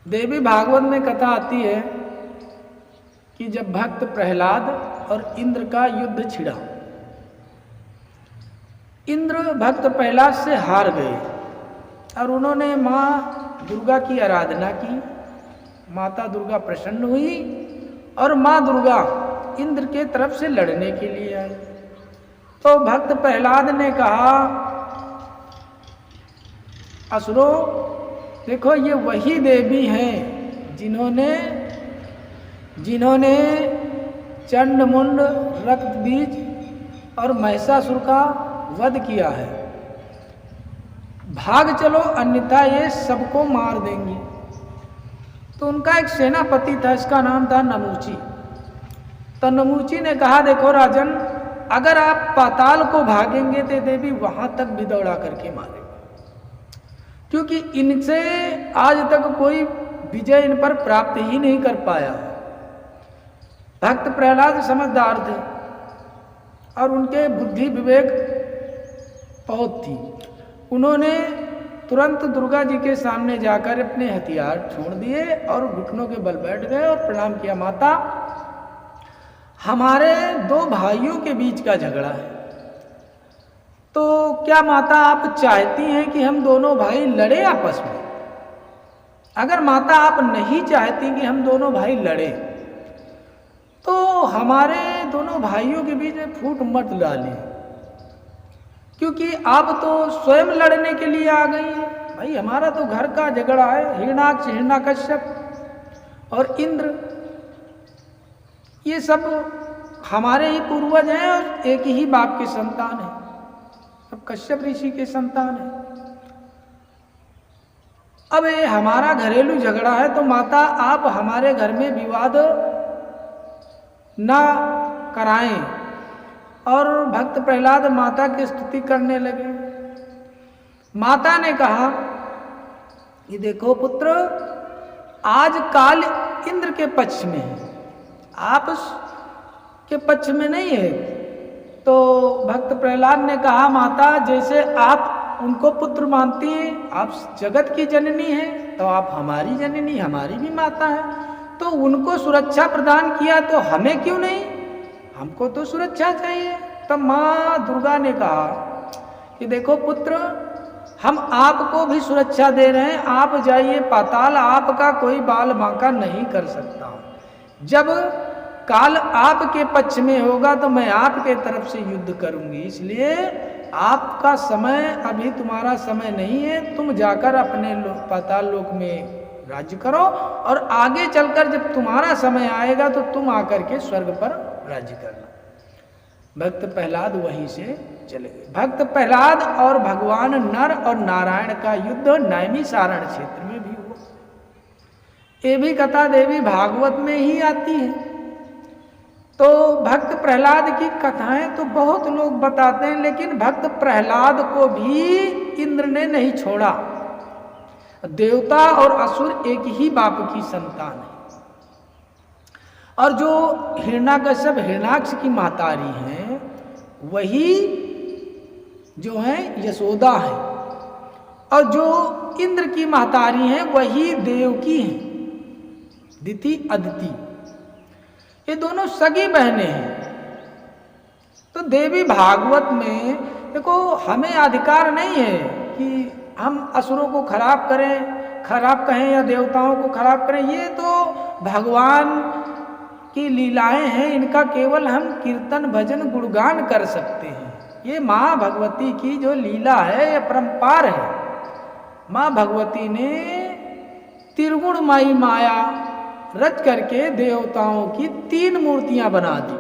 देवी भागवत में कथा आती है कि जब भक्त प्रहलाद और इंद्र का युद्ध छिड़ा, इंद्र भक्त प्रहलाद से हार गए और उन्होंने माँ दुर्गा की आराधना की। माता दुर्गा प्रसन्न हुई और माँ दुर्गा इंद्र के तरफ से लड़ने के लिए आई। तो भक्त प्रहलाद ने कहा, असुरों देखो, ये वही देवी हैं जिन्होंने चंड मुंड रक्त बीज और महिषासुर का वध किया है। भाग चलो, अन्यथा ये सबको मार देंगी। तो उनका एक सेनापति था, इसका नाम था नमूची। तो नमूची ने कहा, देखो राजन, अगर आप पाताल को भागेंगे तो देवी वहां तक भी दौड़ा करके मारेगी, क्योंकि इनसे आज तक कोई विजय इन पर प्राप्त ही नहीं कर पाया। भक्त प्रहलाद समझदार थे और उनके बुद्धि विवेक बहुत थी। उन्होंने तुरंत दुर्गा जी के सामने जाकर अपने हथियार छोड़ दिए और घुटनों के बल बैठ गए और प्रणाम किया। माता, हमारे दो भाइयों के बीच का झगड़ा है, तो क्या माता आप चाहती हैं कि हम दोनों भाई लड़े आपस में? अगर माता आप नहीं चाहती कि हम दोनों भाई लड़े, तो हमारे दोनों भाइयों के बीच में फूट मत डालें, क्योंकि आप तो स्वयं लड़ने के लिए आ गई हैं। भाई हमारा तो घर का झगड़ा है। हिरणाक्ष, हिरण्यकश्यप और इंद्र, ये सब हमारे ही पूर्वज हैं और एक ही बाप के संतान हैं, सब कश्यप ऋषि के संतान हैं। अब ये हमारा घरेलू झगड़ा है, तो माता आप हमारे घर में विवाद ना कराएं। और भक्त प्रहलाद माता की स्तुति करने लगे। माता ने कहा कि देखो पुत्र, आज काल इंद्र के पक्ष में है, आप के पक्ष में नहीं है। तो भक्त प्रहलाद ने कहा, माता जैसे आप उनको पुत्र मानती हैं, आप जगत की जननी हैं, तो आप हमारी जननी, हमारी भी माता है। तो उनको सुरक्षा प्रदान किया तो हमें क्यों नहीं? हमको तो सुरक्षा चाहिए। तब माँ दुर्गा ने कहा कि देखो पुत्र, हम आपको भी सुरक्षा दे रहे हैं, आप जाइए पाताल, आपका कोई बाल बांका नहीं कर सकता। जब काल आपके पक्ष में होगा तो मैं आपके तरफ से युद्ध करूंगी, इसलिए आपका समय, अभी तुम्हारा समय नहीं है। तुम जाकर अपने पाताल लोक में राज्य करो और आगे चलकर जब तुम्हारा समय आएगा तो तुम आकर के स्वर्ग पर राज्य करना। भक्त प्रहलाद वहीं से चले गए। भक्त प्रहलाद और भगवान नर और नारायण का युद्ध नैमिषारण्य क्षेत्र में भी हुआ। ये भी कथा देवी भागवत में ही आती है। तो भक्त प्रहलाद की कथाएं तो बहुत लोग बताते हैं, लेकिन भक्त प्रहलाद को भी इंद्र ने नहीं छोड़ा। देवता और असुर एक ही बाप की संतान है। और जो हिरण्यकश्यप, हिरण्याक्ष की महतारी हैं, वही जो है यशोदा है, और जो इंद्र की महतारी हैं वही देवकी हैं, दिति अदिति। ये दोनों सगी बहनें हैं। तो देवी भागवत में देखो, हमें अधिकार नहीं है कि हम असुरों को खराब कहें या देवताओं को खराब करें। ये तो भगवान की लीलाएं हैं, इनका केवल हम कीर्तन भजन गुणगान कर सकते हैं। ये माँ भगवती की जो लीला है, ये परंपार है। माँ भगवती ने त्रिगुणमयी माया रच करके देवताओं की 3 मूर्तियां बना दी।